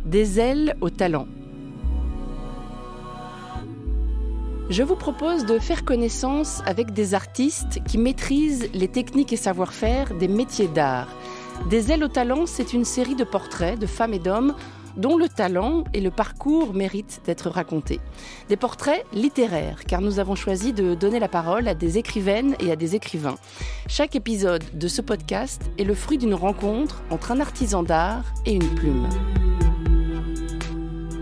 Des ailes au talent. Je vous propose de faire connaissance avec des artistes qui maîtrisent les techniques et savoir-faire des métiers d'art. Des ailes au talent, c'est une série de portraits de femmes et d'hommes dont le talent et le parcours méritent d'être racontés. Des portraits littéraires, car nous avons choisi de donner la parole à des écrivaines et à des écrivains. Chaque épisode de ce podcast est le fruit d'une rencontre entre un artisan d'art et une plume.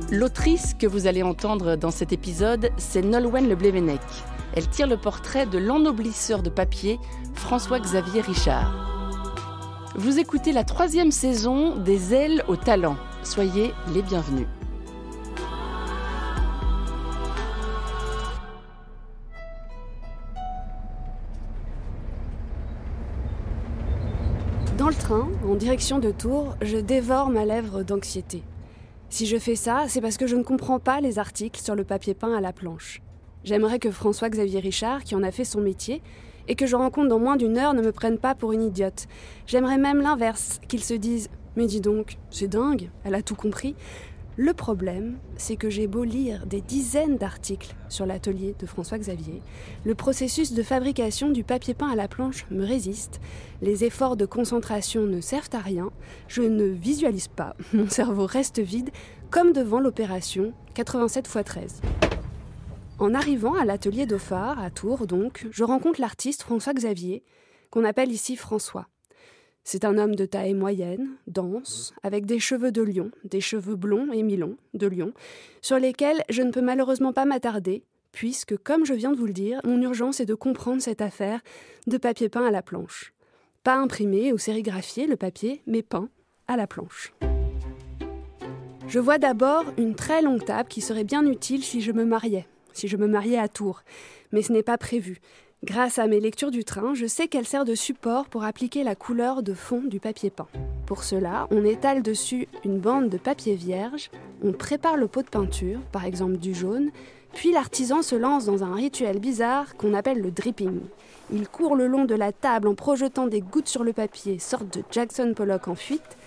L'autrice que vous allez entendre dans cet épisode, c'est Nolwenn Leblevenec. Elle tire le portrait de l'ennoblisseur de papier, François-Xavier Richard. Vous écoutez la 3e saison des ailes au talent. Soyez les bienvenus. Dans le train, en direction de Tours, je dévore ma lèvre d'anxiété. Si je fais ça, c'est parce que je ne comprends pas les articles sur le papier peint à la planche. J'aimerais que François-Xavier Richard, qui en a fait son métier, et que je rencontre dans moins d'1 heure, ne me prenne pas pour une idiote. J'aimerais même l'inverse, qu'il se dise « Mais dis donc, c'est dingue, elle a tout compris ». Le problème, c'est que j'ai beau lire des dizaines d'articles sur l'atelier de François-Xavier, le processus de fabrication du papier peint à la planche me résiste, les efforts de concentration ne servent à rien, je ne visualise pas, mon cerveau reste vide, comme devant l'opération 87x13. En arrivant à l'atelier d'Ophar, à Tours donc, je rencontre l'artiste François-Xavier, qu'on appelle ici François. C'est un homme de taille moyenne, dense, avec des cheveux de lion, des cheveux blonds et mi-longs de lion, sur lesquels je ne peux malheureusement pas m'attarder, puisque, comme je viens de vous le dire, mon urgence est de comprendre cette affaire de papier peint à la planche. Pas imprimé ou sérigraphié, le papier, mais peint à la planche. Je vois d'abord une très longue table qui serait bien utile si je me mariais à Tours, mais ce n'est pas prévu. Grâce à mes lectures du train, je sais qu'elle sert de support pour appliquer la couleur de fond du papier peint. Pour cela, on étale dessus une bande de papier vierge, on prépare le pot de peinture, par exemple du jaune, puis l'artisan se lance dans un rituel bizarre qu'on appelle le dripping. Il court le long de la table en projetant des gouttes sur le papier, sorte de Jackson Pollock en fuite,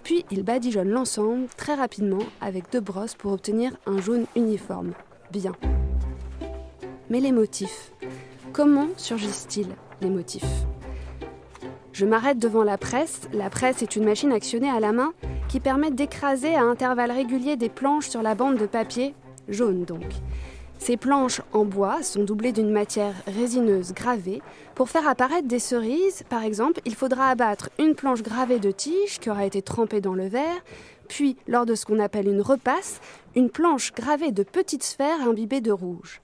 puis il badigeonne l'ensemble très rapidement avec 2 brosses pour obtenir un jaune uniforme. Bien. Mais les motifs. Comment surgissent-ils, les motifs ? Je m'arrête devant la presse. La presse est une machine actionnée à la main qui permet d'écraser à intervalles réguliers des planches sur la bande de papier, jaune donc. Ces planches en bois sont doublées d'une matière résineuse gravée. Pour faire apparaître des cerises, par exemple, il faudra abattre une planche gravée de tige qui aura été trempée dans le verre, puis, lors de ce qu'on appelle une repasse, une planche gravée de petites sphères imbibées de rouge.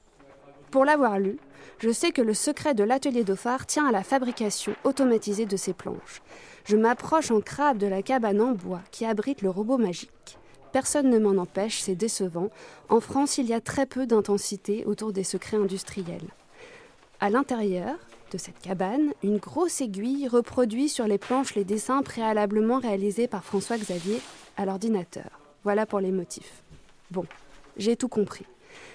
Pour l'avoir lu, je sais que le secret de l'atelier d'Ophar tient à la fabrication automatisée de ces planches. Je m'approche en crabe de la cabane en bois qui abrite le robot magique. Personne ne m'en empêche, c'est décevant. En France, il y a très peu d'intensité autour des secrets industriels. À l'intérieur de cette cabane, une grosse aiguille reproduit sur les planches les dessins préalablement réalisés par François-Xavier à l'ordinateur. Voilà pour les motifs. Bon, j'ai tout compris.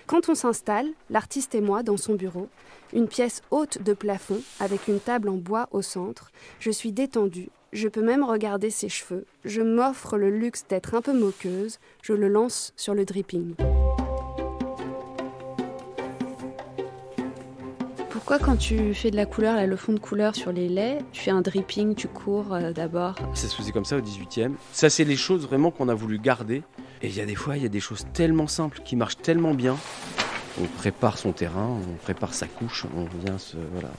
Quand on s'installe, l'artiste et moi, dans son bureau, une pièce haute de plafond avec une table en bois au centre, je suis détendue, je peux même regarder ses cheveux, je m'offre le luxe d'être un peu moqueuse, je le lance sur le dripping. Pourquoi quand tu fais de la couleur, là, le fond de couleur sur les laits, tu fais un dripping, tu cours d'abord ? Ça se faisait comme ça au 18e. Ça, c'est les choses vraiment qu'on a voulu garder. Et il y a des fois, il y a des choses tellement simples qui marchent tellement bien. On prépare son terrain, on prépare sa couche, on vient se... Voilà.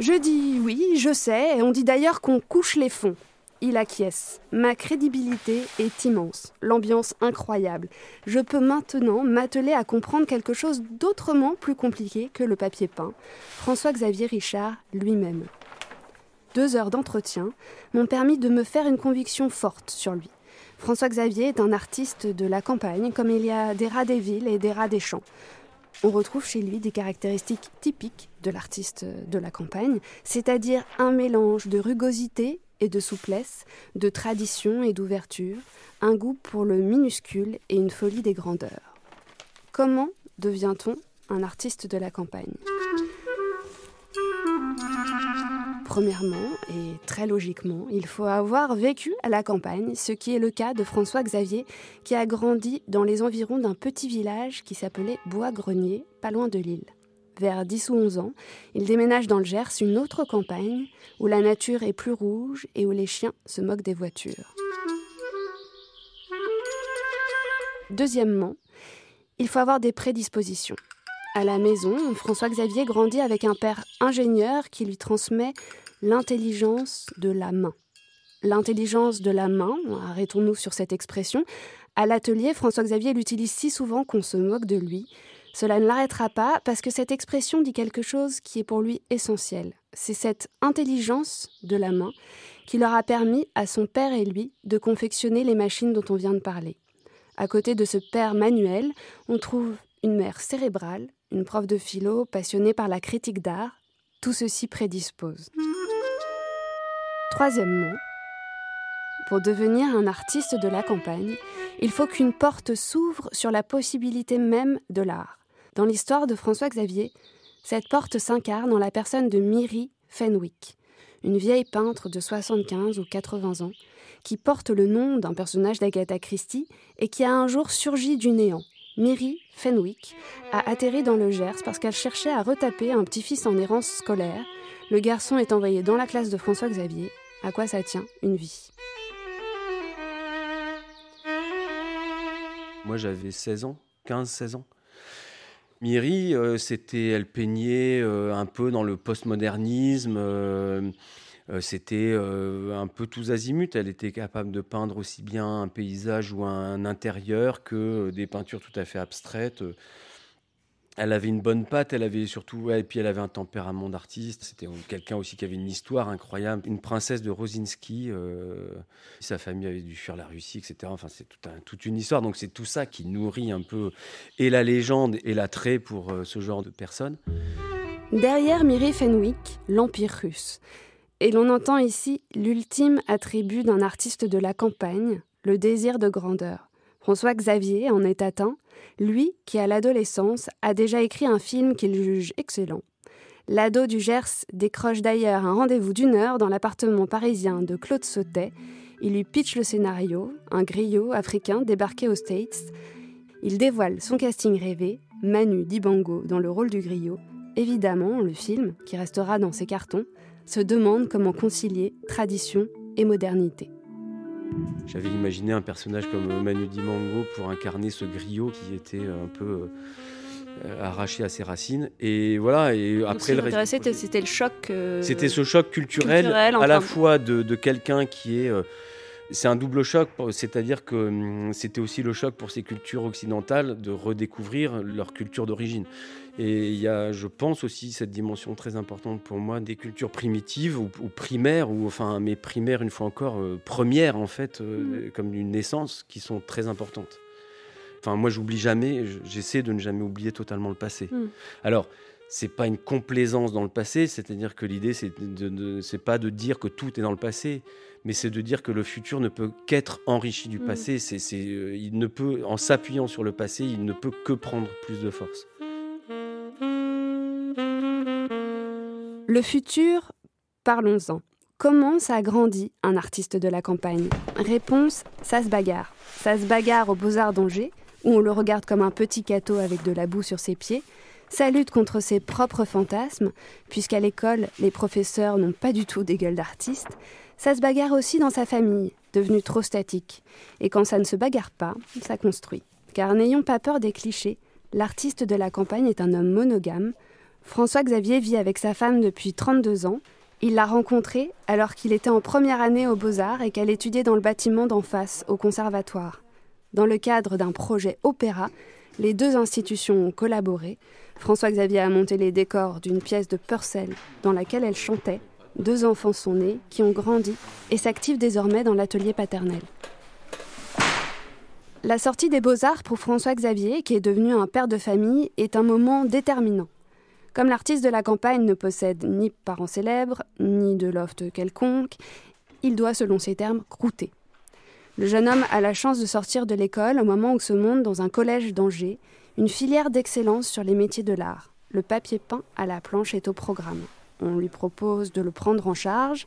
Je dis oui, je sais, et on dit d'ailleurs qu'on couche les fonds. Il acquiesce. Ma crédibilité est immense, l'ambiance incroyable. Je peux maintenant m'atteler à comprendre quelque chose d'autrement plus compliqué que le papier peint. François-Xavier Richard lui-même. 2 heures d'entretien m'ont permis de me faire une conviction forte sur lui. François-Xavier est un artiste de la campagne, comme il y a des rats des villes et des rats des champs. On retrouve chez lui des caractéristiques typiques de l'artiste de la campagne, c'est-à-dire un mélange de rugosité et de souplesse, de tradition et d'ouverture, un goût pour le minuscule et une folie des grandeurs. Comment devient-on un artiste de la campagne ? Premièrement, et très logiquement, il faut avoir vécu à la campagne, ce qui est le cas de François Xavier, qui a grandi dans les environs d'un petit village qui s'appelait Bois-Grenier, pas loin de Lille. Vers 10 ou 11 ans, il déménage dans le Gers, une autre campagne, où la nature est plus rouge et où les chiens se moquent des voitures. Deuxièmement, il faut avoir des prédispositions. À la maison, François Xavier grandit avec un père ingénieur qui lui transmet l'intelligence de la main. L'intelligence de la main, arrêtons-nous sur cette expression, à l'atelier, François Xavier l'utilise si souvent qu'on se moque de lui. Cela ne l'arrêtera pas parce que cette expression dit quelque chose qui est pour lui essentiel. C'est cette intelligence de la main qui leur a permis à son père et lui de confectionner les machines dont on vient de parler. À côté de ce père manuel, on trouve une mère cérébrale, une prof de philo passionnée par la critique d'art. Tout ceci prédispose. Troisièmement, pour devenir un artiste de la campagne, il faut qu'une porte s'ouvre sur la possibilité même de l'art. Dans l'histoire de François Xavier, cette porte s'incarne en la personne de Myrie Fenwick, une vieille peintre de 75 ou 80 ans, qui porte le nom d'un personnage d'Agatha Christie et qui a un jour surgi du néant. Myrie Fenwick a atterri dans le Gers parce qu'elle cherchait à retaper un petit-fils en errance scolaire. Le garçon est envoyé dans la classe de François Xavier. À quoi ça tient une vie ? Moi, j'avais 16 ans, 15-16 ans. Myrie, elle peignait un peu dans le postmodernisme, c'était un peu tous azimuts. Elle était capable de peindre aussi bien un paysage ou un intérieur que des peintures tout à fait abstraites. Elle avait une bonne patte, elle avait surtout, et puis elle avait un tempérament d'artiste. C'était quelqu'un aussi qui avait une histoire incroyable. Une princesse de Rosinski, sa famille avait dû fuir la Russie, etc. Enfin, c'est toute une histoire. Donc c'est tout ça qui nourrit un peu et la légende et l'attrait pour ce genre de personnes. Derrière Myrie Fenwick, l'Empire russe. Et l'on entend ici l'ultime attribut d'un artiste de la campagne, le désir de grandeur. François Xavier en est atteint, lui qui à l'adolescence a déjà écrit un film qu'il juge excellent. L'ado du Gers décroche d'ailleurs un rendez-vous d'1 heure dans l'appartement parisien de Claude Sautet. Il lui pitch le scénario, un griot africain débarqué aux States. Il dévoile son casting rêvé, Manu Dibango dans le rôle du griot. Évidemment, le film, qui restera dans ses cartons, se demande comment concilier tradition et modernité. J'avais imaginé un personnage comme Manu Dibango pour incarner ce griot qui était un peu arraché à ses racines. Et voilà. Et après, c'était le choc. C'était ce choc culturel à la fois de quelqu'un qui est. C'est un double choc, c'est-à-dire que c'était aussi le choc pour ces cultures occidentales de redécouvrir leur culture d'origine. Et il y a, je pense aussi, cette dimension très importante pour moi des cultures primitives ou primaires, mais primaires une fois encore, premières en fait, comme une naissance, qui sont très importantes. Enfin, moi, j'oublie jamais, j'essaie de ne jamais oublier totalement le passé. Alors, c'est pas une complaisance dans le passé, c'est-à-dire que l'idée, c'est pas de dire que tout est dans le passé, mais c'est de dire que le futur ne peut qu'être enrichi du passé. Il ne peut, en s'appuyant sur le passé, il ne peut que prendre plus de force. Le futur, parlons-en. Comment ça grandit un artiste de la campagne ? Réponse, ça se bagarre. Ça se bagarre aux Beaux-Arts d'Angers, où on le regarde comme un petit cateau avec de la boue sur ses pieds. Ça lutte contre ses propres fantasmes, puisqu'à l'école, les professeurs n'ont pas du tout des gueules d'artistes. Ça se bagarre aussi dans sa famille, devenue trop statique. Et quand ça ne se bagarre pas, ça construit. Car n'ayons pas peur des clichés, l'artiste de la campagne est un homme monogame. François Xavier vit avec sa femme depuis 32 ans. Il l'a rencontrée alors qu'il était en première année aux Beaux-Arts et qu'elle étudiait dans le bâtiment d'en face, au conservatoire. Dans le cadre d'un projet opéra, les deux institutions ont collaboré. François Xavier a monté les décors d'une pièce de Purcell dans laquelle elle chantait. 2 enfants sont nés, qui ont grandi et s'activent désormais dans l'atelier paternel. La sortie des Beaux-Arts pour François Xavier, qui est devenu un père de famille, est un moment déterminant. Comme l'artiste de la campagne ne possède ni parents célèbres, ni de loft quelconque, il doit, selon ses termes, croûter. Le jeune homme a la chance de sortir de l'école au moment où se monte dans un collège d'Angers une filière d'excellence sur les métiers de l'art. Le papier peint à la planche est au programme. On lui propose de le prendre en charge.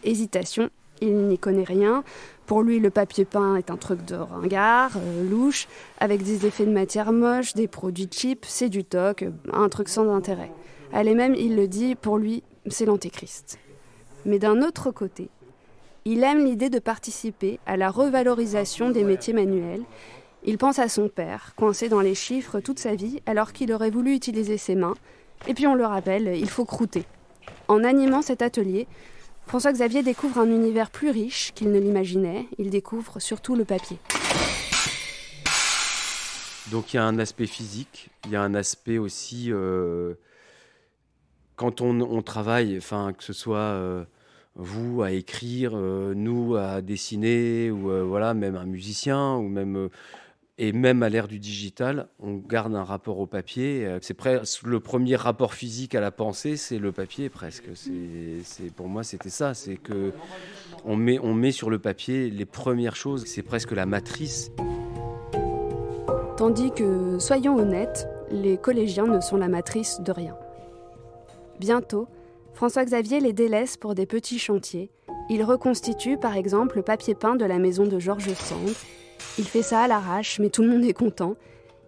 Hésitation, il n'y connaît rien. Pour lui, le papier peint est un truc de ringard, louche, avec des effets de matière moche, des produits cheap, c'est du toc, un truc sans intérêt. Allez, même, il le dit, pour lui, c'est l'antéchrist. Mais d'un autre côté, il aime l'idée de participer à la revalorisation des métiers manuels. Il pense à son père, coincé dans les chiffres toute sa vie, alors qu'il aurait voulu utiliser ses mains. Et puis on le rappelle, il faut croûter. En animant cet atelier, François-Xavier découvre un univers plus riche qu'il ne l'imaginait. Il découvre surtout le papier. Donc il y a un aspect physique, il y a un aspect aussi... quand on travaille, que ce soit vous à écrire, nous à dessiner, ou voilà, même un musicien, ou même... Et même à l'ère du digital, on garde un rapport au papier. C'est presque le premier rapport physique à la pensée, c'est le papier presque. Pour moi, c'était ça. C'est que on met sur le papier les premières choses. C'est presque la matrice. Tandis que, soyons honnêtes, les collégiens ne sont la matrice de rien. Bientôt, François-Xavier les délaisse pour des petits chantiers. Il reconstitue par exemple le papier peint de la maison de Georges Sand. Il fait ça à l'arrache, mais tout le monde est content.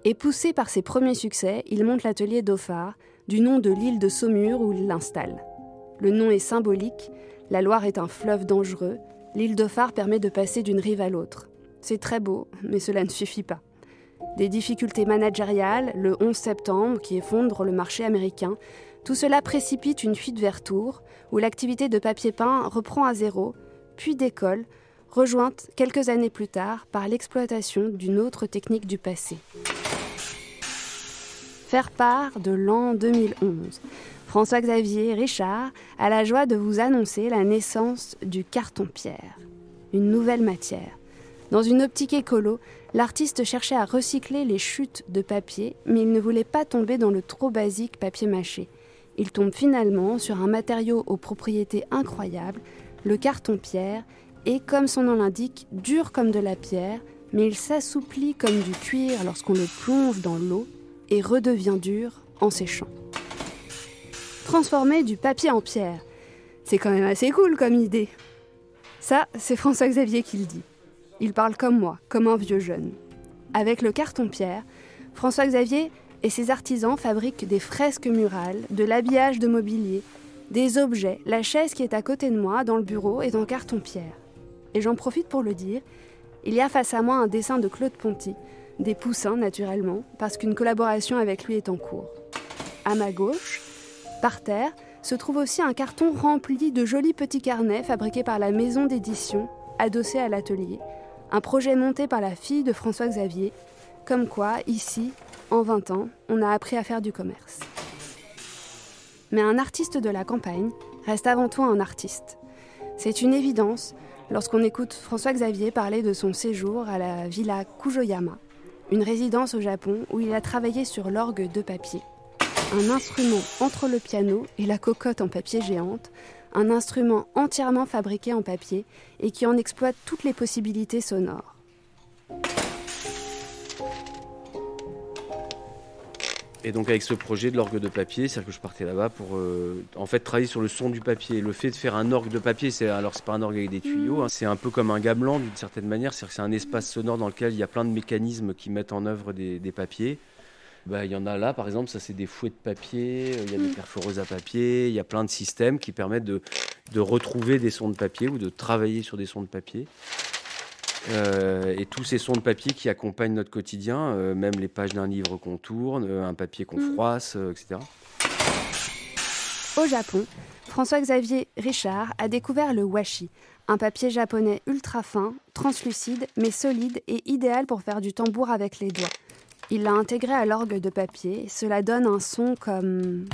Et poussé par ses premiers succès, il monte l'atelier Dauphard, du nom de l'île de Saumur où il l'installe. Le nom est symbolique, la Loire est un fleuve dangereux, l'île Dauphard permet de passer d'une rive à l'autre. C'est très beau, mais cela ne suffit pas. Des difficultés managériales, le 11 septembre qui effondre le marché américain, tout cela précipite une fuite vers Tours, où l'activité de papier peint reprend à zéro, puis décolle, rejointe quelques années plus tard par l'exploitation d'une autre technique du passé. Faire part de l'an 2011. François-Xavier Richard a la joie de vous annoncer la naissance du carton-pierre, une nouvelle matière. Dans une optique écolo, l'artiste cherchait à recycler les chutes de papier, mais il ne voulait pas tomber dans le trop basique papier mâché. Il tombe finalement sur un matériau aux propriétés incroyables, le carton-pierre, et comme son nom l'indique, dur comme de la pierre, mais il s'assouplit comme du cuir lorsqu'on le plonge dans l'eau et redevient dur en séchant. Transformer du papier en pierre, c'est quand même assez cool comme idée. Ça, c'est François-Xavier qui le dit. Il parle comme moi, comme un vieux jeune. Avec le carton-pierre, François-Xavier et ses artisans fabriquent des fresques murales, de l'habillage de mobilier, des objets. La chaise qui est à côté de moi, dans le bureau, est en carton-pierre. Et j'en profite pour le dire, il y a face à moi un dessin de Claude Ponty, des poussins naturellement, parce qu'une collaboration avec lui est en cours. À ma gauche, par terre, se trouve aussi un carton rempli de jolis petits carnets fabriqués par la maison d'édition, adossée à l'atelier, un projet monté par la fille de François-Xavier, comme quoi, ici, en 20 ans, on a appris à faire du commerce. Mais un artiste de la campagne reste avant tout un artiste. C'est une évidence lorsqu'on écoute François-Xavier parler de son séjour à la villa Kujoyama, une résidence au Japon où il a travaillé sur l'orgue de papier. Un instrument entre le piano et la cocotte en papier géante, un instrument entièrement fabriqué en papier et qui en exploite toutes les possibilités sonores. Et donc avec ce projet de l'orgue de papier, c'est-à-dire que je partais là-bas pour travailler sur le son du papier. Le fait de faire un orgue de papier, c'est pas un orgue avec des tuyaux, hein, c'est un peu comme un gamelan d'une certaine manière, c'est-à-dire que c'est un espace sonore dans lequel il y a plein de mécanismes qui mettent en œuvre des papiers. Il y en a là, par exemple, ça c'est des fouets de papier, il y a des perforeuses à papier, il y a plein de systèmes qui permettent de retrouver des sons de papier ou de travailler sur des sons de papier. Et tous ces sons de papier qui accompagnent notre quotidien, même les pages d'un livre qu'on tourne, un papier qu'on froisse, etc. Au Japon, François-Xavier Richard a découvert le washi, un papier japonais ultra fin, translucide, mais solide et idéal pour faire du tambour avec les doigts. Il l'a intégré à l'orgue de papier, cela donne un son comme...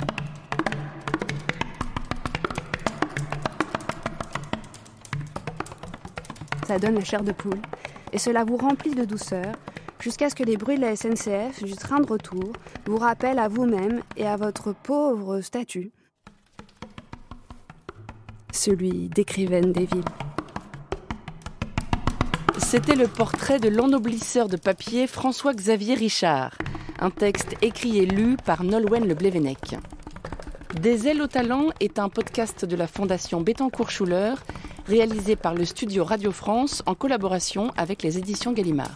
Ça donne la chair de poule, et cela vous remplit de douceur, jusqu'à ce que les bruits de la SNCF, du train de retour, vous rappellent à vous-même et à votre pauvre statut, celui d'écrivaine des villes. C'était le portrait de l'ennoblisseur de papier François-Xavier Richard, un texte écrit et lu par Nolwenn Le Blévenec. Des ailes au talent est un podcast de la Fondation Bettencourt-Schuller, réalisé par le studio Radio France en collaboration avec les éditions Gallimard.